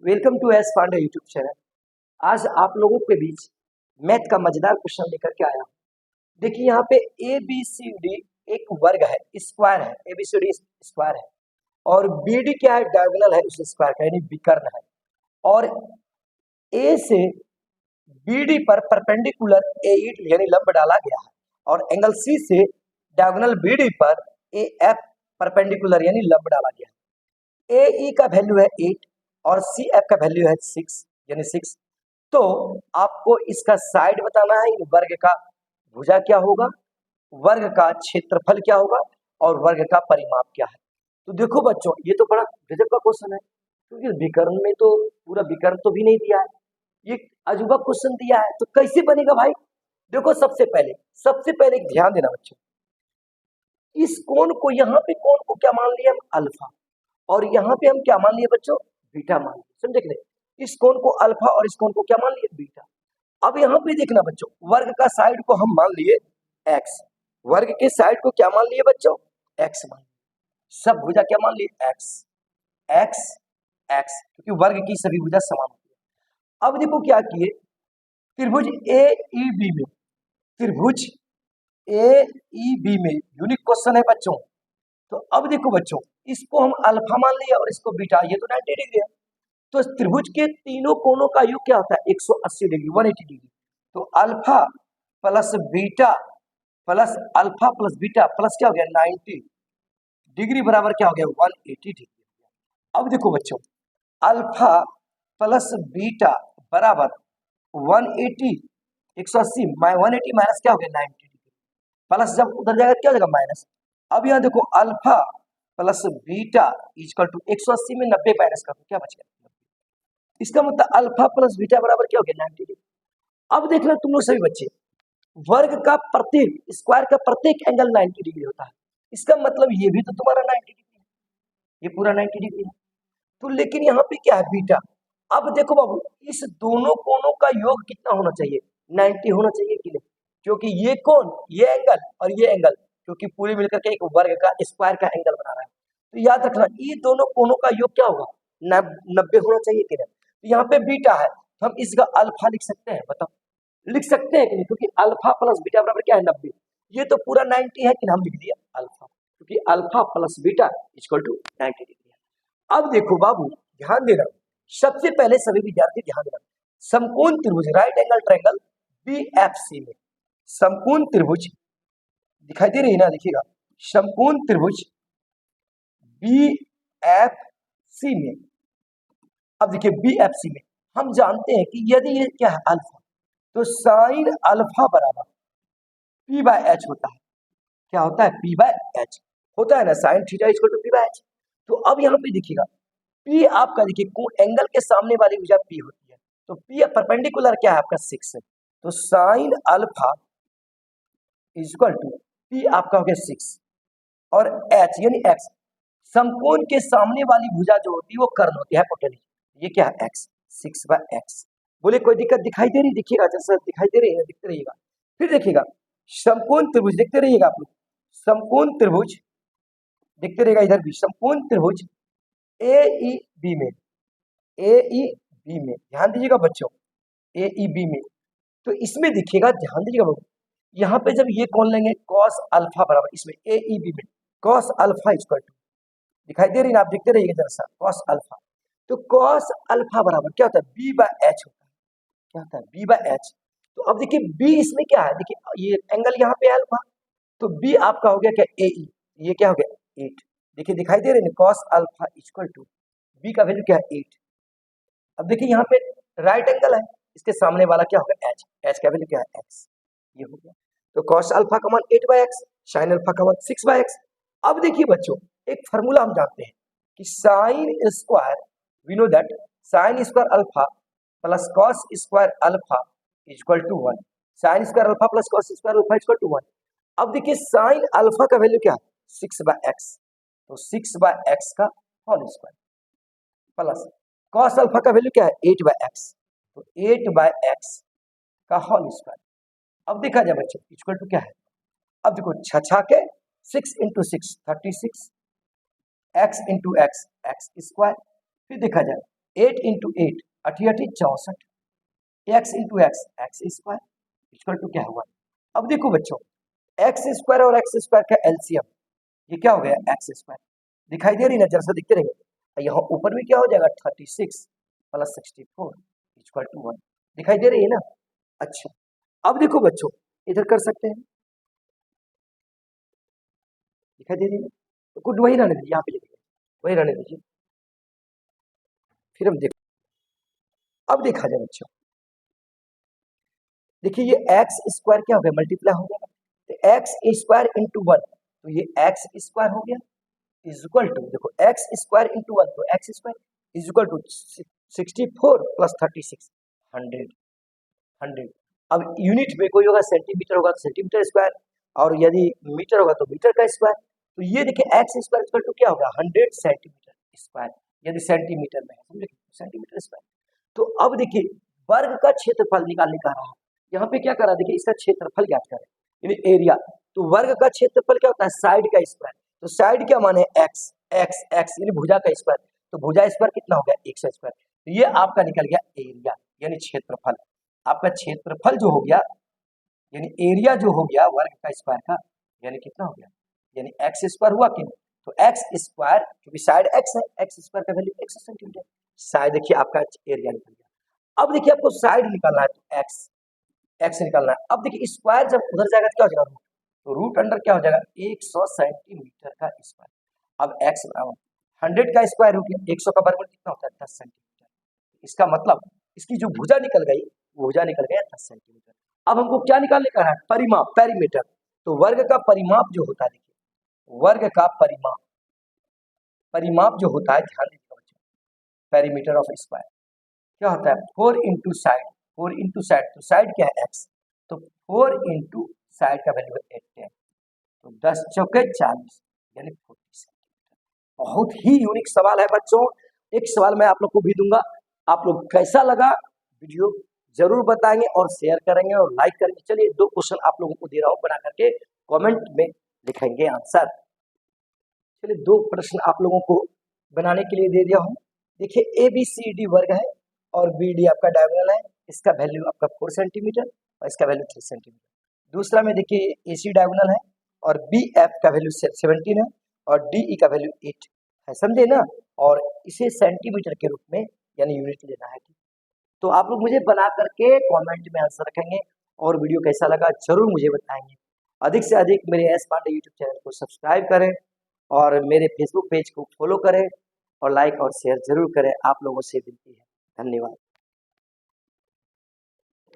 Welcome to S Pandey YouTube channel. आज आप लोगों के बीच मैथ का मजेदार क्वेश्चन लेकर के आया हूँ। देखिए यहाँ पे ए बी सी डी एक वर्ग है, स्क्वायर है, A B C D square है और बी डी क्या है, डायगोनल है उस स्क्वायर का, यानी विकर्ण है। और ए से बी डी पर परपेंडिकुलर ए यानी लंब डाला गया है और एंगल सी से डायगोनल बी डी पर ए एफ परपेंडिकुलर यानी लंब डाला गया है। ए ई का वैल्यू है 8 और सी एफ का वैल्यू है 6 यानी 6। तो आपको इसका साइड बताना है, वर्ग का भुजा क्या होगा, वर्ग का क्षेत्रफल क्या होगा और वर्ग का परिमाप क्या है। तो देखो बच्चों, ये तो बड़ा गजब का क्वेश्चन है, क्योंकि विकर्ण में तो पूरा विकर्ण तो भी नहीं दिया है, ये अजूबा क्वेश्चन दिया है, तो कैसे बनेगा भाई। देखो सबसे पहले एक ध्यान देना बच्चों, इस कोण को, यहाँ पे कोण को क्या मान लिया हम, अल्फा, और यहाँ पे हम क्या मान लिए बच्चों, बीटा मान लिया। समझे कि नहीं, इस कोण को अल्फा और इस कोण को क्या मान लिए, बीटा। अब यहाँ पे देखना बच्चों, वर्ग का साइड को हम मान लिए एक्स, वर्ग के साइड को क्या मान लिए बच्चों, एक्स मान लिए, सब भुजा क्या मान लिए, एक्स एक्स एक्स, क्योंकि वर्ग की सभी भुजा समान होती है। अब देखो क्या किए, त्रिभुज ए ई बी में, त्रिभुज ए ई बी में यूनिक क्वेश्चन है बच्चों। तो अब देखो बच्चों, इसको हम अल्फा मान लिया और इसको बीटा, ये तो 90 डिग्री है। तो त्रिभुज के तीनों कोणों का योग क्या होता है, 180 डिग्री, 180 डिग्री। तो alpha plus beta plus alpha plus beta plus क्या हो गया, 90 डिग्री बराबर क्या हो गया, 180 डिग्री। अब देखो बच्चों, अल्फा प्लस बीटा बराबर 180, 180 180 माइनस क्या हो गया, 90 डिग्री, प्लस जब उधर जाएगा क्या हो जाएगा, माइनस। अब यहाँ देखो, alpha plus beta equal to 180 में 90 माइनस कर दो, क्या बच गया, इसका मतलब अल्फा प्लस बीटा बराबर क्या हो गया, 90 डिग्री। अब देखना तुम लोग सभी बच्चे, वर्ग का प्रत्येक स्क्वायर का प्रत्येक एंगल 90 डिग्री होता है, इसका मतलब ये भी तो तुम्हारा 90 डिग्री है, ये पूरा 90 डिग्री है। तो लेकिन यहाँ पे क्या है, बीटा। अब देखो बाबू, इस दोनों कोणों का योग कितना होना चाहिए, 90 होना चाहिए कि नहीं, क्योंकि ये कोण, ये एंगल और ये एंगल, क्योंकि पूरे मिलकर के एक वर्ग का स्क्वायर का एंगल बना रहा है। तो याद रखना, ये दोनों कोणों का योग क्या होगा, 90 होना चाहिए कि नहीं। तो यहाँ पे बीटा है, तो हम इसका अल्फा लिख सकते हैं, बताओ लिख सकते हैं कि नहीं, क्योंकि अल्फा प्लस बीटा बराबर क्या है, 90। ये तो पूरा 90 है कि हम लिख दिया अल्फा, क्योंकि alpha plus beta equal to 90 degree है। अब देखो बाबू, ध्यान देना, सबसे पहले सभी विद्यार्थी ध्यान देना, समकोण त्रिभुज राइट एंगल ट्रायंगल बीएफसी में, समकोण त्रिभुज दिखाई दे रही है ना, देखिएगा, समकोण त्रिभुज बीएफसी में। अब देखिए बीएफसी में हम जानते हैं कि यदि ये क्या है, अल्फा, तो साइन अल्फा बराबर पी बाय एच होता है। क्या होता है, पी बाय एच होता है ना, sine theta equal to P by H. तो अब यहाँ पे देखिएगा, पी आपका देखिए एंगल के सामने वाली भुजा पी होती है, तो पी परपेंडिकुलर क्या है आपका 6 है, तो sine alpha equal to P आपका हो गया 6 और एच यानी एक्स, समकोण के सामने वाली भुजा जो होती है वो कर्ण होती है, हाइपोटेन्यूज, ये क्या है, एक्स, 6 बाय एक्स। बोले कोई दिक्कत दिखाई दे रही, देखिएगा जैसा दिखाई दे रही है, दिखते रहिएगा। फिर देखिएगा, समकोण त्रिभुज देखते रहिएगा आप लोग, समकोण त्रिभुज देखते रहिएगा, इधर भी समकोण त्रिभुज ए ई बी में, ए ई बी में ध्यान दीजिएगा बच्चों, ए ई बी में। तो इसमें देखिएगा, ध्यान दीजिएगा बच्चों, यहाँ पे जब ये कौन लेंगे, कॉस अल्फा बराबर, इसमें ए ई बी में कॉस अल्फा इक्वल टू, दिखाई दे रही है ना, आप देखते रहिएगा जरा सा, कॉस अल्फा। तो कॉस अल्फा बराबर क्या होता है, बी बाय एच होता है, क्या होता है, बी बाय एच। तो अब देखिए बी इसमें क्या है, देखिए ये एंगल यहाँ पे अल्फा, तो बी आपका हो गया क्या, ए ई, ये क्या हो गया 8, देखिए दिखाई दे रहे हैं, cos alpha equal to B का वैल्यू क्या है 8। अब देखिए यहाँ पे राइट एंगल है, इसके सामने वाला क्या होगा, एच, एच का वैल्यू क्या है, एक्स, ये हो गया। तो कॉस अल्फा का मान 8 बाय एक्स, साइन अल्फा का मान 6 बाय एक्स। अब देखिए बच्चों, एक फार्मूला हम जानते हैं कि sine square, we know that sine square alpha plus cos square alpha equal to 1, sine square alpha plus cos square alpha equal to 1। अब देखिए साइन अल्फा का वैल्यू क्या है, 6 बाय एक्स, तो 6 बाय एक्स का whole square plus cos alpha का value क्या है, 8 बाय एक्स, तो 8 बाय एक्स का होल स्क्वायर। अब देखा जाए बच्चों, इक्वल टू क्या है, अब देखो छछा के 6 into 6 36, X into X X square. फिर देखा जाए 8 इंटू 8 अठी 64, X into X X square equal to क्या हुआ। अब देखो बच्चों, एक्स स्क्वायर और एक्स स्क्वायर का एलसीएम ये क्या हो गया, एक्स स्क्वायर। दिखाई दे रही ना, जरा सा दिखते रहेंगे। यहाँ ऊपर भी क्या हो जाएगा, 36 प्लस 64 इक्वल टू 1। दिखाई दे रही है ना। अच्छा, अब देखो बच्चों, इधर कर सकते हैं, दिखाई दे रही है। तो कुछ वही रहने दीजिए, यहाँ पे लिखिए, वही रहने दीजिए, फिर हम देख। अब देखा जाए बच्चों, देखिए ये एक्स स्क्वायर क्या हो गया, मल्टीप्लाई हो गया। तो एक्स स्क्वायर इंटू 1, तो ये एक्स स्क्वायर हो गया इज इक्वल टू, देखो एक्स स्क्वायर इंटू 1, तो X square is equal to 64 plus 36 100 100। अब यूनिट में कोई होगा, सेंटीमीटर होगा तो सेंटीमीटर स्क्वायर, और यदि मीटर होगा तो मीटर का स्क्वायर। तो ये देखिए एक्स स्क्वायर इक्वल टू क्या होगा, 100 सेंटीमीटर स्क्वायर, यदि सेंटीमीटर में है, समझे, सेंटीमीटर स्क्वायर। तो अब देखिए वर्ग का क्षेत्रफल निकालने का रहा, यहाँ पे क्या करा, देखिए इसका क्षेत्रफल ज्ञात करें, यानी एरिया। तो वर्ग का क्षेत्रफल क्या होता है, साइड का स्क्वायर। तो साइड क्या माने, एक्स एक्स एक्स यानी भुजा का स्क्वायर। तो भुजा स्क्वायर कितना हो गया, 100 स्क्वायर। तो ये आपका निकल गया एरिया यानी क्षेत्रफल। आपका क्षेत्रफल जो हो गया यानी एरिया जो हो गया वर्ग का स्क्वायर का, यानी कितना हो गया, यानी एक्स स्क्वायर हुआ कि नहीं। तो एक्स स्क्वायर, क्योंकि साइड एक्स है, एक्स स्क्वायर का वैल्यू 100 सेंटीमीटर। साइड देखिए आपका एरिया निकल गया। अब देखिए आपको साइड निकालना है, तो एक्स एक्स निकालना है। अब देखिए स्क्वायर जब उधर जाएगा तो क्या हो जाएगा, रूट। तो रूट अंडर क्या हो जाएगा, 100 सेंटीमीटर का स्क्वायर। अब एक्स बराबर 100 का स्क्वायर रूट, 100 का वर्गमूल कितना होता है, 10 सेंटीमीटर। इसका मतलब इसकी जो भुजा निकल गई, भुजा निकल गया 10 सेंटीमीटर। अब हमको क्या निकालने का है, परिमाप, पेरीमीटर। तो वर्ग का परिमाप जो होता है, देखिए वर्ग का परिमाप, परिमाप जो होता है, ध्यान दीजिएगा बच्चों, पेरीमीटर ऑफ स्क्वायर क्या होता है, 4 इंटू साइड, 4 इंटू साइड, तो साइड क्या है, एक्स। तो 4 इंटू साइड का वैल्यू है 8, तो 10 चौके 40 यानी 40 सेंटीमीटर। बहुत ही यूनिक सवाल है बच्चों। एक सवाल मैं आप लोग को भी दूंगा, आप लोग कैसा लगा वीडियो जरूर बताएंगे और शेयर करेंगे और लाइक करेंगे। चलिए 2 क्वेश्चन आप लोगों को दे रहा हूँ, बना करके कमेंट में लिखेंगे आंसर। चलिए 2 प्रश्न आप लोगों को बनाने के लिए दे दिया हूँ। देखिए ए बी सी डी वर्ग है और बी डी आपका डायगोनल है, इसका वैल्यू आपका 4 सेंटीमीटर और इसका वैल्यू 3 सेंटीमीटर। दूसरा में देखिए ए सी डायगोनल है और बी एफ का वैल्यू 17 है और डी ई का वैल्यू 8 है, समझे ना। और इसे सेंटीमीटर के रूप में यानी यूनिट लेना है। तो आप लोग मुझे बना करके कमेंट में आंसर रखेंगे और वीडियो कैसा लगा जरूर मुझे बताएंगे। अधिक से अधिक मेरे एस पांडे यूट्यूब चैनल को सब्सक्राइब करें और मेरे फेसबुक पेज को फॉलो करें और लाइक और शेयर जरूर करें। आप लोगों से विनती है, धन्यवाद।